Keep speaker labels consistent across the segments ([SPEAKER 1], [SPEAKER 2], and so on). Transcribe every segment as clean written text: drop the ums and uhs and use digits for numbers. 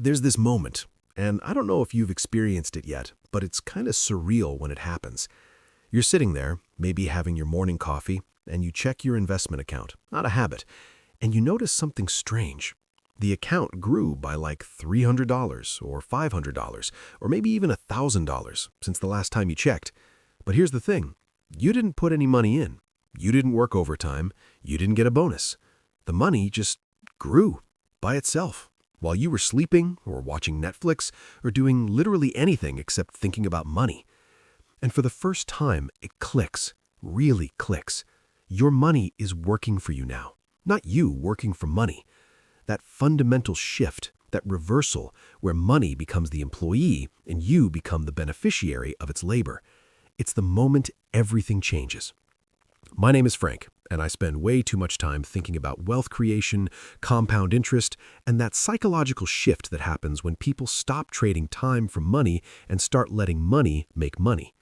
[SPEAKER 1] There's this moment, and I don't know if you've experienced it yet, but it's kind of surreal when it happens. You're sitting there, maybe having your morning coffee, and you check your investment account, not a habit, and you notice something strange. The account grew by like $300 or $500 or maybe even $1,000 since the last time you checked. But here's the thing. You didn't put any money in. You didn't work overtime. You didn't get a bonus. The money just grew by itself while you were sleeping or watching Netflix or doing literally anything except thinking about money. And for the first time, it clicks, really clicks. Your money is working for you now, not you working for money. That fundamental shift, that reversal where money becomes the employee and you become the beneficiary of its labor. It's the moment everything changes. My name is Frank, and I spend way too much time thinking about wealth creation, compound interest, and that psychological shift that happens when people stop trading time for money and start letting money make money.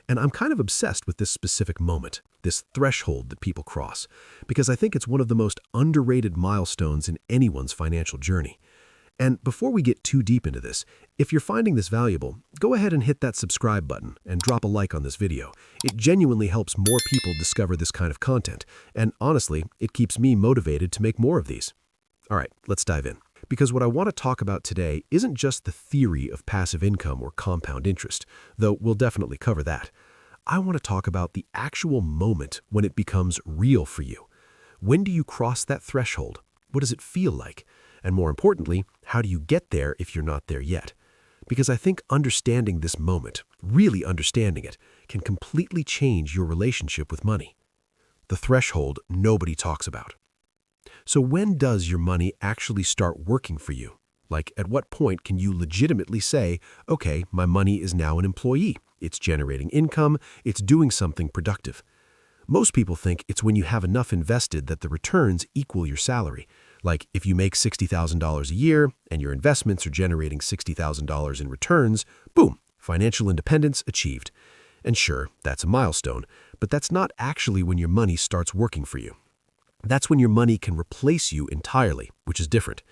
[SPEAKER 1] And I'm kind of obsessed with this specific moment, this threshold that people cross, because I think it's one of the most underrated milestones in anyone's financial journey. And before we get too deep into this, if you're finding this valuable, go ahead and hit that subscribe button and drop a like on this video. It genuinely helps more people discover this kind of content, and honestly, it keeps me motivated to make more of these. All right, let's dive in. Because what I want to talk about today isn't just the theory of passive income or compound interest, though we'll definitely cover that. I want to talk about the actual moment when it becomes real for you. When do you cross that threshold? What does it feel like? And more importantly, how do you get there if you're not there yet? Because I think understanding this moment, really understanding it, can completely change your relationship with money. The threshold nobody talks about. So when does your money actually start working for you? Like, at what point can you legitimately say, okay, my money is now an employee. It's generating income. It's doing something productive. Most people think it's when you have enough invested that the returns equal your salary. Like, if you make $60,000 a year and your investments are generating $60,000 in returns, boom, financial independence achieved. And sure, that's a milestone, but that's not actually when your money starts working for you. That's when your money can replace you entirely, which is different.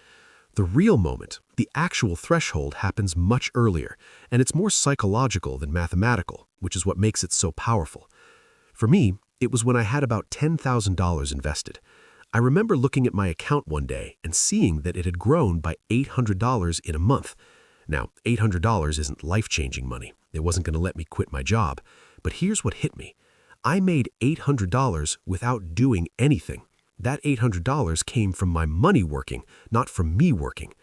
[SPEAKER 1] The real moment, the actual threshold, happens much earlier, and it's more psychological than mathematical, which is what makes it so powerful. For me, it was when I had about $10,000 invested. I remember looking at my account one day and seeing that it had grown by $800 in a month. Now, $800 isn't life-changing money. It wasn't going to let me quit my job. But here's what hit me. I made $800 without doing anything. That $800 came from my money working, not from me working.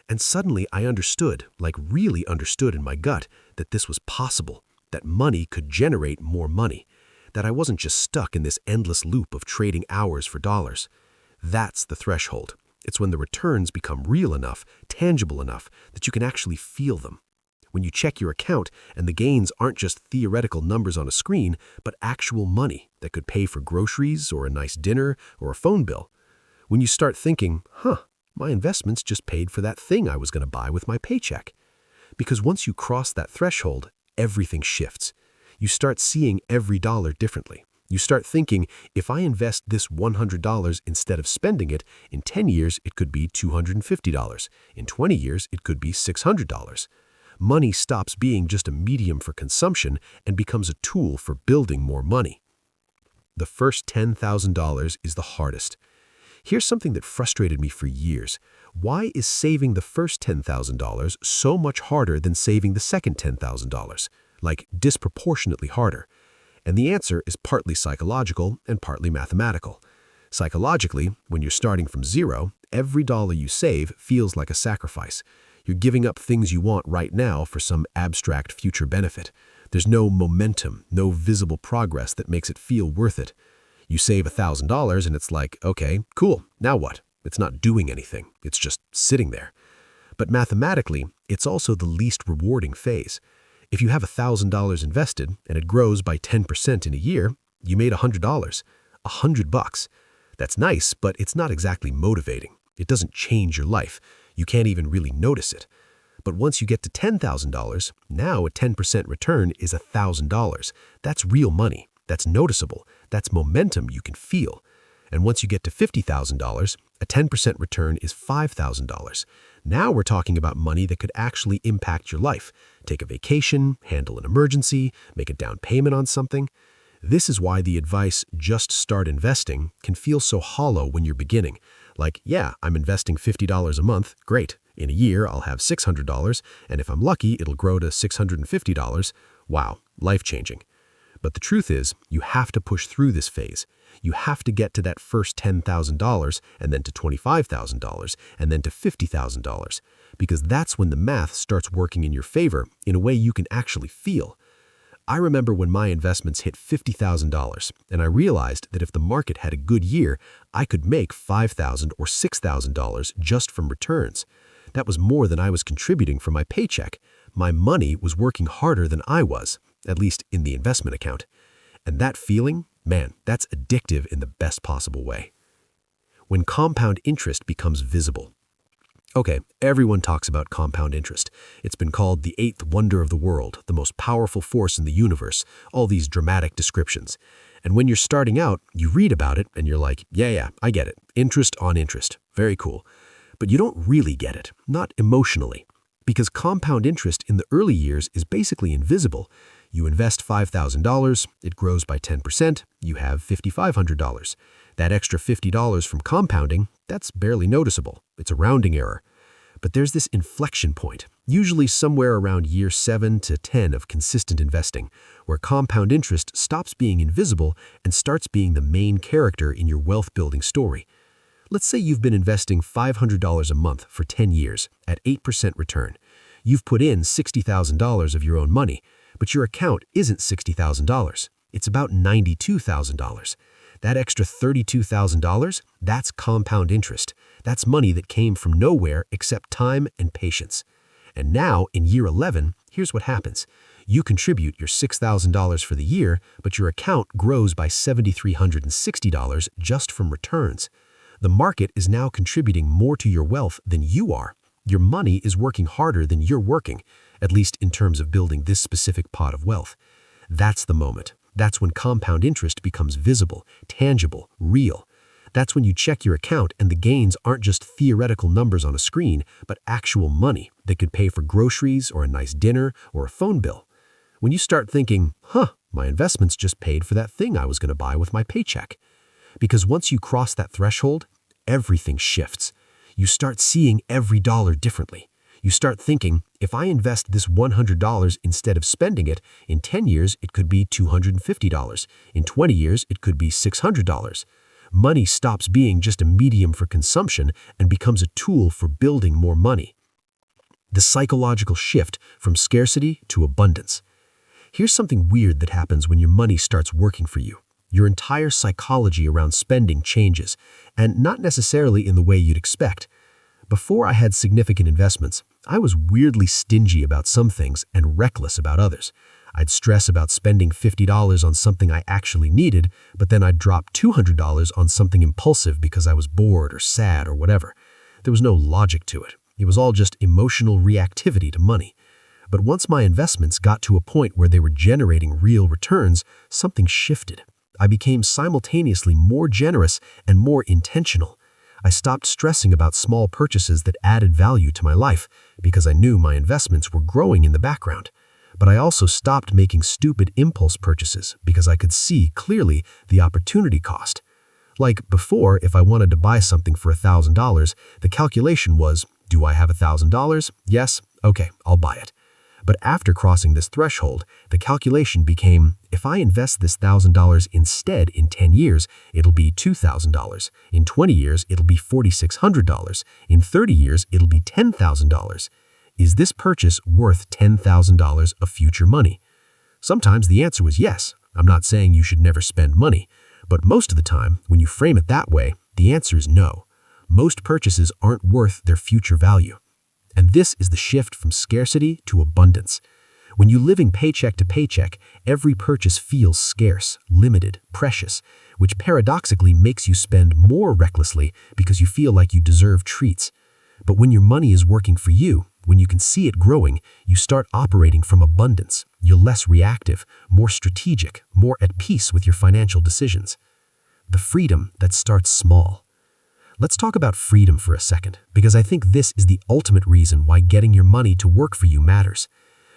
[SPEAKER 1] And suddenly I understood, like really understood in my gut, that this was possible, that money could generate more money, that I wasn't just stuck in this endless loop of trading hours for dollars. That's the threshold. It's when the returns become real enough, tangible enough, that you can actually feel them. When you check your account and the gains aren't just theoretical numbers on a screen, but actual money that could pay for groceries or a nice dinner or a phone bill. When you start thinking, my investments just paid for that thing I was going to buy with my paycheck. Because once you cross that threshold, everything shifts. You start seeing every dollar differently. You start thinking, if I invest this $100 instead of spending it, in 10 years it could be $250. In 20 years it could be $600. Money stops being just a medium for consumption and becomes a tool for building more money. The first $10,000 is the hardest. Here's something that frustrated me for years. Why is saving the first $10,000 so much harder than saving the second $10,000? Like, disproportionately harder. And the answer is partly psychological and partly mathematical. Psychologically, when you're starting from zero, every dollar you save feels like a sacrifice. You're giving up things you want right now for some abstract future benefit. There's no momentum, no visible progress that makes it feel worth it. You save $1,000 and it's like, okay, cool, now what? It's not doing anything. It's just sitting there. But mathematically, it's also the least rewarding phase. If you have $1,000 invested and it grows by 10% in a year, you made $100, $100. That's nice, but it's not exactly motivating. It doesn't change your life. You can't even really notice it. But once you get to $10,000, now a 10% return is $1,000. That's real money. That's noticeable. That's momentum you can feel. And once you get to $50,000, a 10% return is $5,000. Now we're talking about money that could actually impact your life. Take a vacation, handle an emergency, make a down payment on something. This is why the advice, just start investing, can feel so hollow when you're beginning. Like, yeah, I'm investing $50 a month, great. In a year, I'll have $600, and if I'm lucky, it'll grow to $650. Wow, life-changing. But the truth is, you have to push through this phase. You have to get to that first $10,000, and then to $25,000, and then to $50,000, because that's when the math starts working in your favor in a way you can actually feel. I remember when my investments hit $50,000, and I realized that if the market had a good year, I could make $5,000 or $6,000 just from returns. That was more than I was contributing from my paycheck. My money was working harder than I was, at least in the investment account. And that feeling, man, that's addictive in the best possible way. When compound interest becomes visible. Okay, everyone talks about compound interest. It's been called the eighth wonder of the world, the most powerful force in the universe, all these dramatic descriptions. And when you're starting out, you read about it and you're like, yeah, I get it. Interest on interest. Very cool. But you don't really get it, not emotionally. Because compound interest in the early years is basically invisible. You invest $5,000, it grows by 10%, you have $5,500. That extra $50 from compounding, that's barely noticeable. It's a rounding error. But there's this inflection point, usually somewhere around year 7 to 10 of consistent investing, where compound interest stops being invisible and starts being the main character in your wealth-building story. Let's say you've been investing $500 a month for 10 years at 8% return. You've put in $60,000 of your own money, but your account isn't $60,000. It's about $92,000. That extra $32,000, that's compound interest. That's money that came from nowhere except time and patience. And now, in year 11, here's what happens. You contribute your $6,000 for the year, but your account grows by $7,360 just from returns. The market is now contributing more to your wealth than you are. Your money is working harder than you're working, at least in terms of building this specific pot of wealth. That's the moment. That's when compound interest becomes visible, tangible, real. That's when you check your account and the gains aren't just theoretical numbers on a screen, but actual money that could pay for groceries or a nice dinner or a phone bill. When you start thinking, my investments just paid for that thing I was going to buy with my paycheck. Because once you cross that threshold, everything shifts. You start seeing every dollar differently. You start thinking, if I invest this $100 instead of spending it, in 10 years it could be $250. In 20 years it could be $600. Money stops being just a medium for consumption and becomes a tool for building more money. The psychological shift from scarcity to abundance. Here's something weird that happens when your money starts working for you. Your entire psychology around spending changes, and not necessarily in the way you'd expect. Before I had significant investments, I was weirdly stingy about some things and reckless about others. I'd stress about spending $50 on something I actually needed, but then I'd drop $200 on something impulsive because I was bored or sad or whatever. There was no logic to it. It was all just emotional reactivity to money. But once my investments got to a point where they were generating real returns, something shifted. I became simultaneously more generous and more intentional. I stopped stressing about small purchases that added value to my life because I knew my investments were growing in the background. But I also stopped making stupid impulse purchases because I could see clearly the opportunity cost. Like before, if I wanted to buy something for $1,000, the calculation was, do I have $1,000? Yes? Okay, I'll buy it. But after crossing this threshold, the calculation became, if I invest this $1,000 instead in 10 years, it'll be $2,000. In 20 years, it'll be $4,600. In 30 years, it'll be $10,000. Is this purchase worth $10,000 of future money? Sometimes the answer was yes. I'm not saying you should never spend money, but most of the time, when you frame it that way, the answer is no. Most purchases aren't worth their future value. And this is the shift from scarcity to abundance. When you're living paycheck to paycheck, every purchase feels scarce, limited, precious, which paradoxically makes you spend more recklessly because you feel like you deserve treats. But when your money is working for you, when you can see it growing, you start operating from abundance. You're less reactive, more strategic, more at peace with your financial decisions. The freedom that starts small.
[SPEAKER 2] Let's talk about freedom for a second, because I think this is the ultimate reason why getting your money to work for you matters.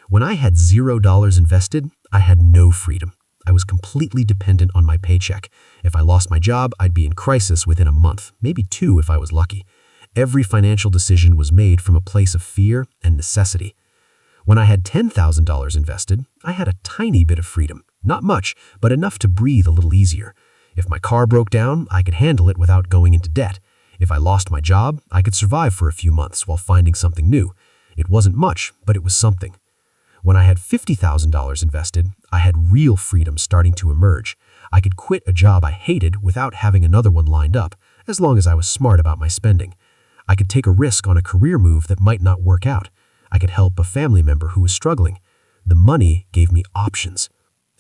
[SPEAKER 2] When I had $0 invested, I had no freedom. I was completely dependent on my paycheck. If I lost my job, I'd be in crisis within a month, maybe 2 if I was lucky. Every financial decision was made from a place of fear and necessity. When I had $10,000 invested, I had a tiny bit of freedom. Not much, but enough to breathe a little easier. If my car broke down, I could handle it without going into debt. If I lost my job, I could survive for a few months while finding something new. It wasn't much, but it was something. When I had $50,000 invested, I had real freedom starting to emerge. I could quit a job I hated without having another one lined up, as long as I was smart about my spending. I could take a risk on a career move that might not work out. I could help a family member who was struggling. The money gave me options.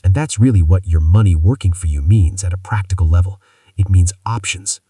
[SPEAKER 2] And that's really what your money working for you means at a practical level. It means options.